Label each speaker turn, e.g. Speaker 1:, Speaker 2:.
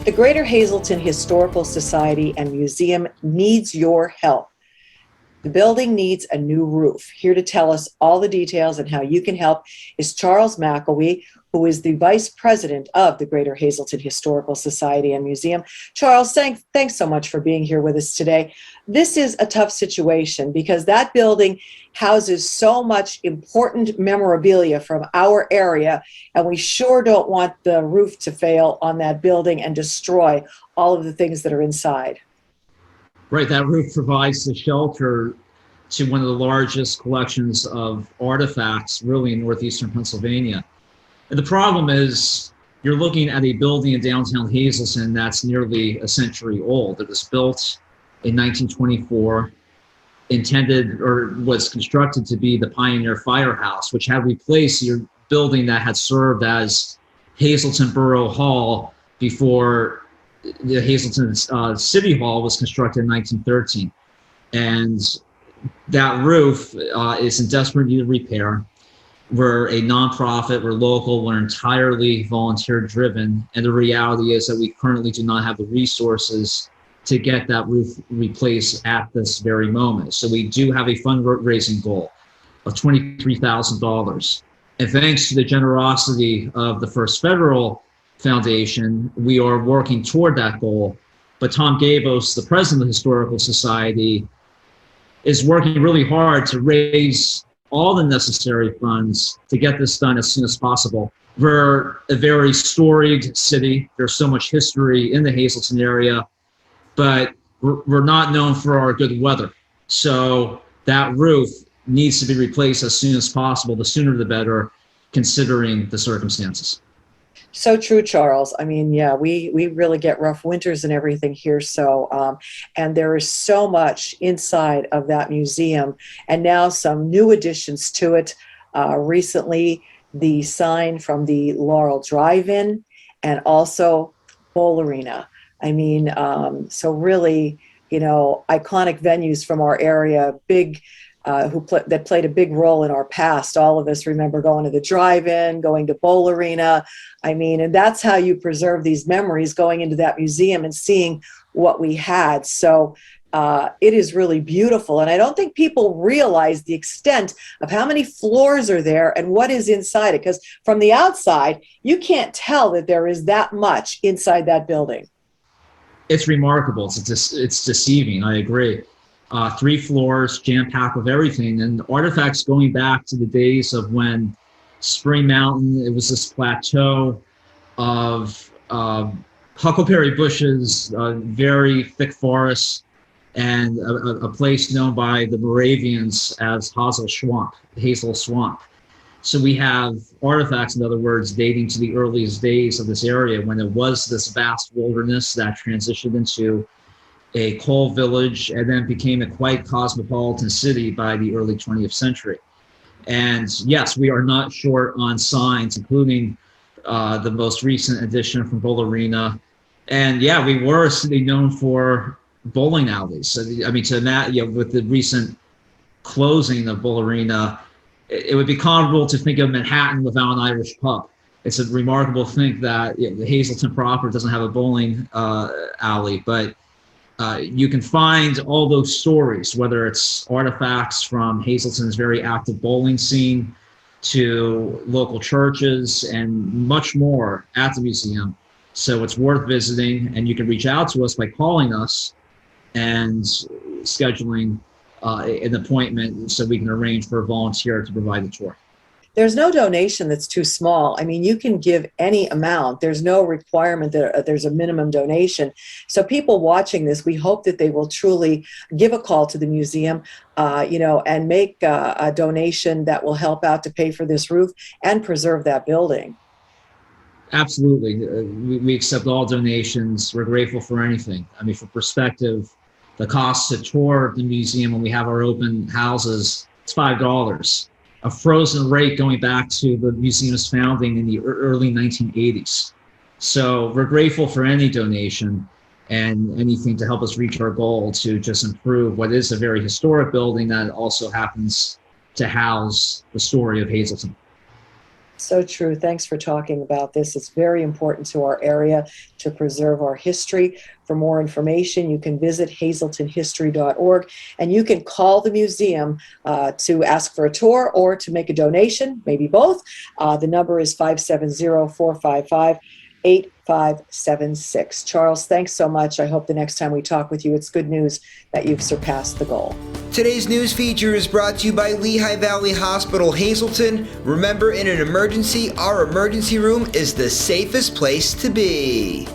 Speaker 1: The Greater Hazleton Historical Society and Museum needs your help. The building needs a new roof. Here to tell us all the details and how you can help is Charles McElwee, who is the Vice President of the Greater Hazleton Historical Society and Museum. Charles, thanks so much for being here with us today. This is a tough situation because that building houses so much important memorabilia from our area, and we sure don't want the roof to fail on that building and destroy all of the things that are inside.
Speaker 2: Right, that roof provides the shelter to one of the largest collections of artifacts really in northeastern Pennsylvania. And the problem is you're looking at a building in downtown Hazleton that's nearly a century old. It was built in 1924, intended or was constructed to be the Pioneer Firehouse, which had replaced your building that had served as Hazleton Borough Hall before the Hazleton City Hall was constructed in 1913. And that roof is in desperate need of repair. We're a nonprofit, we're local, we're entirely volunteer driven. And the reality is that we currently do not have the resources to get that roof replaced at this very moment. So we do have a fundraising goal of $23,000. And thanks to the generosity of the First Federal Foundation, we are working toward that goal. But Tom Gabos, the president of the Historical Society, is working really hard to raise all the necessary funds to get this done as soon as possible. We're a very storied city. There's so much history in the Hazleton area, but we're not known for our good weather. So that roof needs to be replaced as soon as possible. The sooner the better, considering the circumstances.
Speaker 1: So true, Charles. I mean, yeah, we really get rough winters and everything here. So, and there is so much inside of that museum, and now some new additions to it. Recently, the sign from the Laurel Drive-In and also Bowl Arena. I mean, so really, iconic venues from our area, big. That played a big role in our past. All of us remember going to the drive-in, going to Bowl Arena. I mean, and that's how you preserve these memories, going into that museum and seeing what we had. So it is really beautiful. And I don't think people realize the extent of how many floors are there and what is inside it. Because from the outside, you can't tell that there is that much inside that building.
Speaker 2: It's remarkable. It's deceiving. I agree. 3 floors, jam-packed with everything, and artifacts going back to the days of when Spring Mountain, it was this plateau of huckleberry bushes, very thick forests, and a place known by the Moravians as Hazel Swamp. So we have artifacts, in other words, dating to the earliest days of this area when it was this vast wilderness that transitioned into a coal village and then became a quite cosmopolitan city by the early 20th century. And yes, we are not short on signs, including the most recent addition from Bowl Arena. And yeah, we were a city known for bowling alleys. So, I mean, with the recent closing of Bowl Arena, it would be comparable to think of Manhattan without an Irish pub. It's a remarkable thing that the Hazleton proper doesn't have a bowling alley, but you can find all those stories, whether it's artifacts from Hazleton's very active bowling scene to local churches and much more at the museum. So it's worth visiting, and you can reach out to us by calling us and scheduling an appointment so we can arrange for a volunteer to provide the tour.
Speaker 1: There's no donation that's too small. I mean, you can give any amount. There's no requirement that there's a minimum donation. So people watching this, we hope that they will truly give a call to the museum, and make a donation that will help out to pay for this roof and preserve that building.
Speaker 2: Absolutely. We accept all donations. We're grateful for anything. I mean, for perspective, the cost to tour the museum when we have our open houses, it's $5. A frozen rate going back to the museum's founding in the early 1980s. So we're grateful for any donation and anything to help us reach our goal to just improve what is a very historic building that also happens to house the story of Hazleton.
Speaker 1: So true. Thanks for talking about this. It's very important to our area to preserve our history. For more information, you can visit hazeltonhistory.org, and you can call the museum to ask for a tour or to make a donation, maybe both. The number is 570-455-8576. Charles, thanks so much. I hope the next time we talk with you, it's good news that you've surpassed the goal.
Speaker 3: Today's news feature is brought to you by Lehigh Valley Hospital, Hazleton. Remember, in an emergency, our emergency room is the safest place to be.